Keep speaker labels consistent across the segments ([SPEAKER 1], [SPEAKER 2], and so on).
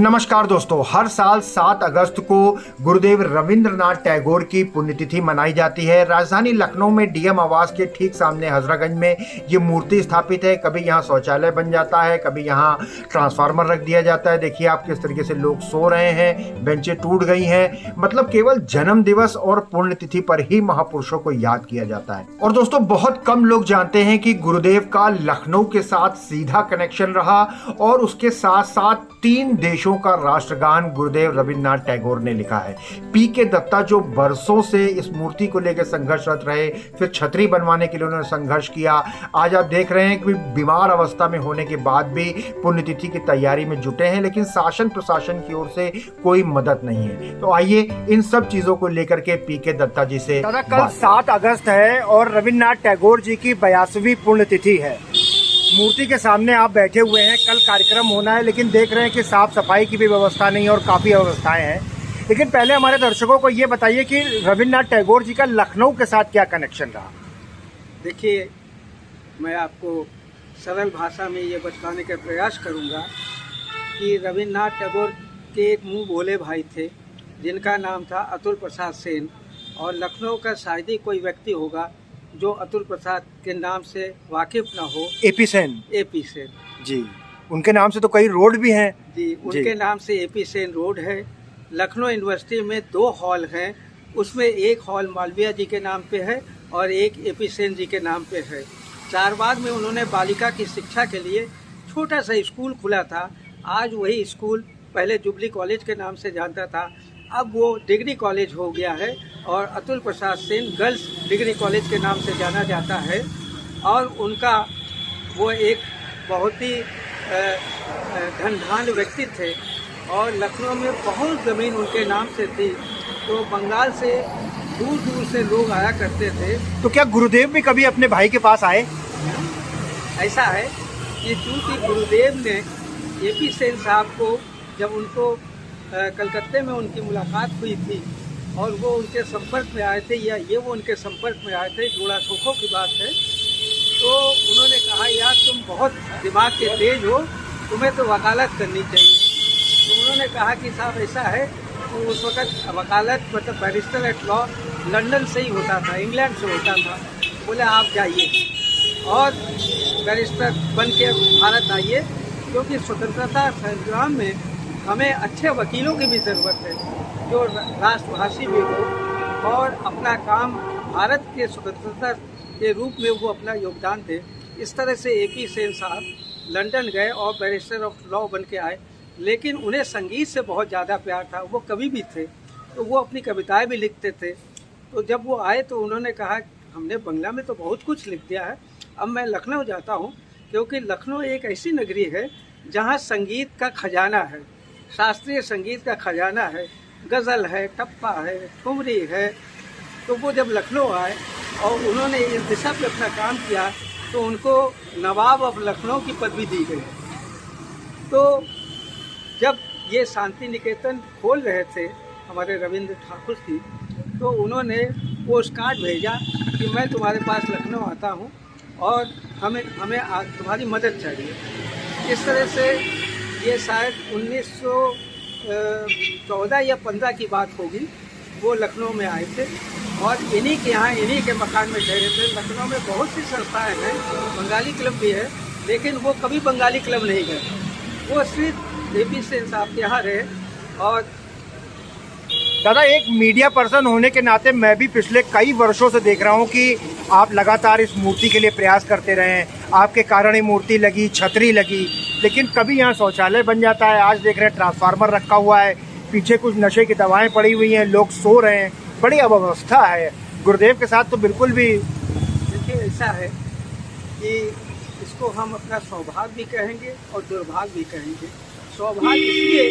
[SPEAKER 1] नमस्कार दोस्तों, हर साल 7 अगस्त को गुरुदेव रविंद्रनाथ टैगोर की पुण्यतिथि मनाई जाती है। राजधानी लखनऊ में डीएम आवास के ठीक सामने हजरागंज में ये मूर्ति स्थापित है। कभी यहाँ शौचालय बन जाता है, कभी यहाँ ट्रांसफार्मर रख दिया जाता है। देखिए आप किस तरीके से लोग सो रहे हैं, बेंचें टूट गई हैं। मतलब केवल जन्म दिवस और पुण्यतिथि पर ही महापुरुषों को याद किया जाता है। और दोस्तों, बहुत कम लोग जानते हैं कि गुरुदेव का लखनऊ के साथ सीधा कनेक्शन रहा और उसके साथ साथ 3 देशों का राष्ट्रगान गुरुदेव रविंद्रनाथ टैगोर ने लिखा है। पी.के. दत्ता जो बरसों से इस मूर्ति को लेकर संघर्षरत रहे, फिर छतरी बनवाने के लिए उन्होंने संघर्ष किया। आज आप देख रहे हैं कि बीमार अवस्था में होने के बाद भी पुण्यतिथि की तैयारी में जुटे हैं, लेकिन शासन प्रशासन की ओर से कोई मदद नहीं है। तो आइए इन सब चीजों को लेकर के पी.के. दत्ता जी से। कल 7 अगस्त है और रविंद्रनाथ टैगोर जी की 82वीं पुण्यतिथि है। मूर्ति के सामने आप बैठे हुए हैं, कल कार्यक्रम होना है, लेकिन देख रहे हैं कि साफ सफाई की भी व्यवस्था नहीं है और काफ़ी अव्यवस्थाएं हैं। लेकिन पहले हमारे दर्शकों को ये बताइए कि रविंद्रनाथ टैगोर जी का लखनऊ के साथ क्या कनेक्शन रहा।
[SPEAKER 2] देखिए, मैं आपको सरल भाषा में ये बताने का प्रयास करूँगा कि रविंद्रनाथ टैगोर के एक मुँह बोले भाई थे जिनका नाम था अतुल प्रसाद सेन। और लखनऊ का शायद ही कोई व्यक्ति होगा जो अतुल प्रसाद के नाम से वाकिफ ना हो।
[SPEAKER 1] एपी सेन
[SPEAKER 2] जी,
[SPEAKER 1] उनके नाम से तो कई रोड भी हैं।
[SPEAKER 2] जी, उनके नाम से एपी सेन रोड है। लखनऊ यूनिवर्सिटी में 2 हॉल हैं, उसमें एक हॉल मालवीय जी के नाम पे है और एक एपी सेन जी के नाम पे है। चारबाग में उन्होंने बालिका की शिक्षा के लिए छोटा सा स्कूल खुला था। आज वही स्कूल पहले जुबली कॉलेज के नाम से जानता था, अब वो डिग्री कॉलेज हो गया है और Atul Prasad Sen girls degree college के नाम से जाना जाता है। और उनका वो एक बहुत ही धनवान व्यक्ति थे और लखनऊ में बहुत ज़मीन उनके नाम से थी, तो बंगाल से दूर दूर से लोग आया करते थे।
[SPEAKER 1] तो क्या गुरुदेव भी कभी अपने भाई के पास आए?
[SPEAKER 2] ऐसा है कि चूँकि गुरुदेव ने एपी सेन साहब को, जब उनको कलकत्ते में उनकी मुलाकात हुई थी और वो उनके संपर्क में आए थे, या ये वो उनके संपर्क में आए थे, जोड़ा शोखों की बात है, तो उन्होंने कहा यार तुम बहुत दिमाग के तेज हो, तुम्हें तो वकालत करनी चाहिए। तो उन्होंने कहा कि साहब ऐसा है, तो उस वक़्त वकालत मतलब बैरिस्टर एट लॉ लंदन से ही होता था, इंग्लैंड से होता था। बोले आप जाइए और बैरिस्टर बन के भारत आइए, क्योंकि स्वतंत्रता संग्राम में हमें अच्छे वकीलों की भी ज़रूरत है जो राष्ट्रभाषी भी हो और अपना काम भारत के स्वतंत्रता के रूप में वो अपना योगदान दे। इस तरह से एपी सेन साहब लंदन गए और बैरिस्टर ऑफ लॉ बन के आए। लेकिन उन्हें संगीत से बहुत ज़्यादा प्यार था, वो कवि भी थे, तो वो अपनी कविताएं भी लिखते थे। तो जब वो आए तो उन्होंने कहा हमने बंगला में तो बहुत कुछ लिख दिया है, अब मैं लखनऊ जाता हूँ, क्योंकि लखनऊ एक ऐसी नगरी है जहाँ संगीत का खजाना है, शास्त्रीय संगीत का खजाना है, गज़ल है, टप्पा है, ठुमरी है। तो वो जब लखनऊ आए और उन्होंने इस दिशा पे अपना काम किया तो उनको नवाब ऑफ लखनऊ की पदवी दी गई। तो जब ये शांति निकेतन खोल रहे थे हमारे रविंद्र ठाकुर जी, तो उन्होंने पोस्ट कार्ड भेजा कि मैं तुम्हारे पास लखनऊ आता हूँ और हमें तुम्हारी मदद चाहिए। इस तरह से ये शायद 1914 या 15 की बात होगी, वो लखनऊ में आए थे और इन्हीं के यहाँ इन्हीं के मकान में ठहरे थे। लखनऊ में बहुत सी संस्थाएं हैं, बंगाली क्लब भी है, लेकिन वो कभी बंगाली क्लब नहीं गए, वो सिर्फ एपी सेन साहब के यहाँ रहे। और
[SPEAKER 1] दादा, एक मीडिया पर्सन होने के नाते मैं भी पिछले कई वर्षों से देख रहा हूँ कि आप लगातार इस मूर्ति के लिए प्रयास करते रहे हैं। आपके कारण ही मूर्ति लगी, छतरी लगी, लेकिन कभी यहाँ शौचालय बन जाता है। आज देख रहे हैं ट्रांसफार्मर रखा हुआ है, पीछे कुछ नशे की दवाएं पड़ी हुई हैं, लोग सो रहे हैं, बड़ी अव्यवस्था है। गुरुदेव के साथ तो बिल्कुल भी।
[SPEAKER 2] देखिए, ऐसा है कि इसको हम अपना सौभाग्य भी कहेंगे और दुर्भाग्य भी कहेंगे। सौभाग्य इसलिए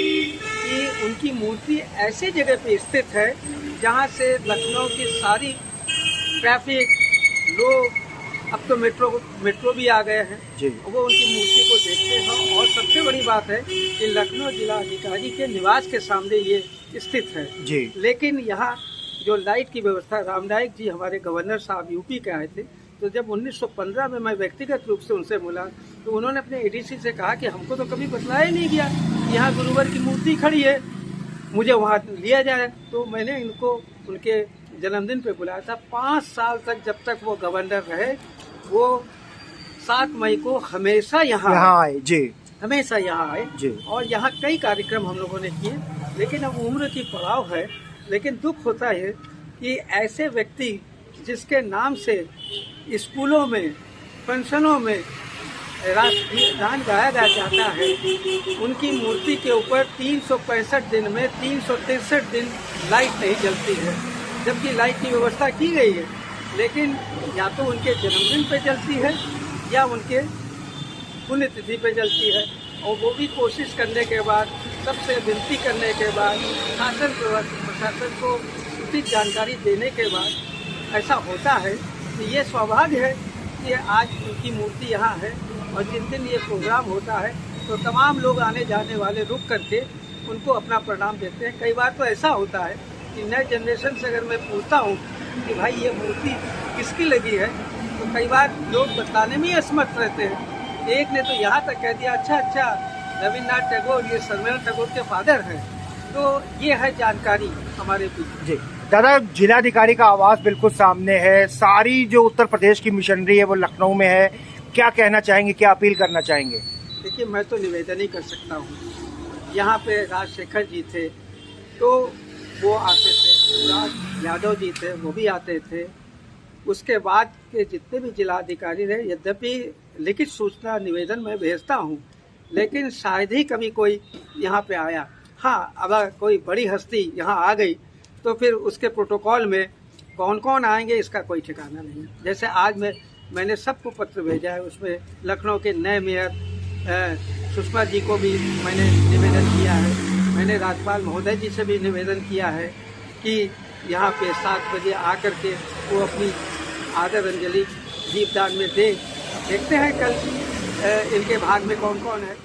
[SPEAKER 2] कि उनकी मूर्ति ऐसे जगह पे स्थित है जहाँ से लखनऊ की सारी ट्रैफिक, लोग, अब तो मेट्रो भी आ गए हैं, वो उनकी मूर्ति को देखते हैं। और सबसे बड़ी बात है कि लखनऊ जिला अधिकारी के निवास के सामने ये स्थित है
[SPEAKER 1] जी।
[SPEAKER 2] लेकिन यहाँ जो लाइट की व्यवस्था, राम नाईक जी हमारे गवर्नर साहब यूपी के आए थे, तो जब 1915 में मैं व्यक्तिगत रूप से उनसे मिला तो उन्होंने अपने एडीसी से कहा कि हमको तो कभी बतलाया ही नहीं गया यहाँ गुरुवर की मूर्ति खड़ी है, मुझे वहाँ लिया जाए। तो मैंने इनको उनके जन्मदिन पे बुलाया था। 5 साल तक जब तक वो गवर्नर रहे, वो 7 मई को हमेशा यहाँ
[SPEAKER 1] आए जी,
[SPEAKER 2] हमेशा यहाँ आए
[SPEAKER 1] जी।
[SPEAKER 2] और यहाँ कई कार्यक्रम हम लोगों ने किए। लेकिन अब उम्र की पड़ाव है, लेकिन दुख होता है कि ऐसे व्यक्ति जिसके नाम से स्कूलों में, पेंशनों में राष्ट्रीय गान गाया जाता है, उनकी मूर्ति के ऊपर 365 दिन में 363 दिन लाइट नहीं जलती है, जबकि लाइट की व्यवस्था की गई है। लेकिन या तो उनके जन्मदिन पे जलती है या उनके पुण्यतिथि पे जलती है, और वो भी कोशिश करने के बाद, सबसे विनती करने के बाद, शासन प्रशासन को उचित जानकारी देने के बाद ऐसा होता है कि ये सौभाग्य है कि आज उनकी मूर्ति यहाँ है। और जिस दिन ये प्रोग्राम होता है तो तमाम लोग आने जाने वाले रुक करके उनको अपना प्रणाम देते हैं। कई बार तो ऐसा होता है कि नए जनरेशन से अगर मैं पूछता हूँ कि भाई ये मूर्ति किसकी लगी है, तो कई बार लोग बताने में ही असमर्थ रहते हैं। एक ने तो यहाँ तक कह दिया, अच्छा रविन्द्रनाथ टैगोर ये सरमेलन टैगोर के फादर हैं। तो ये है जानकारी हमारे बीच।
[SPEAKER 1] जी दादा, जिलाधिकारी का आवास बिल्कुल सामने है, सारी जो उत्तर प्रदेश की मिशनरी है वो लखनऊ में है। क्या कहना चाहेंगे, क्या अपील करना चाहेंगे?
[SPEAKER 2] देखिए, मैं तो निवेदन ही कर सकता हूँ। यहाँ पे राजशेखर जी थे तो वो आते थे, राज यादव जी थे वो भी आते थे। उसके बाद के जितने भी जिलाधिकारी रहे, यद्यपि लिखित सूचना निवेदन में भेजता हूँ, लेकिन शायद ही कभी कोई यहाँ पे आया। हाँ, अगर कोई बड़ी हस्ती यहाँ आ गई तो फिर उसके प्रोटोकॉल में कौन कौन आएंगे इसका कोई ठिकाना नहीं है। जैसे आज मैंने सबको पत्र भेजा है, उसमें लखनऊ के नए मेयर सुषमा जी को भी मैंने निवेदन किया है। मैंने राज्यपाल महोदय जी से भी निवेदन किया है कि यहाँ पे 7 बजे आकर के वो अपनी आदर अंजलि दीपदान में दे। देखते हैं कल इनके भाग में कौन कौन है।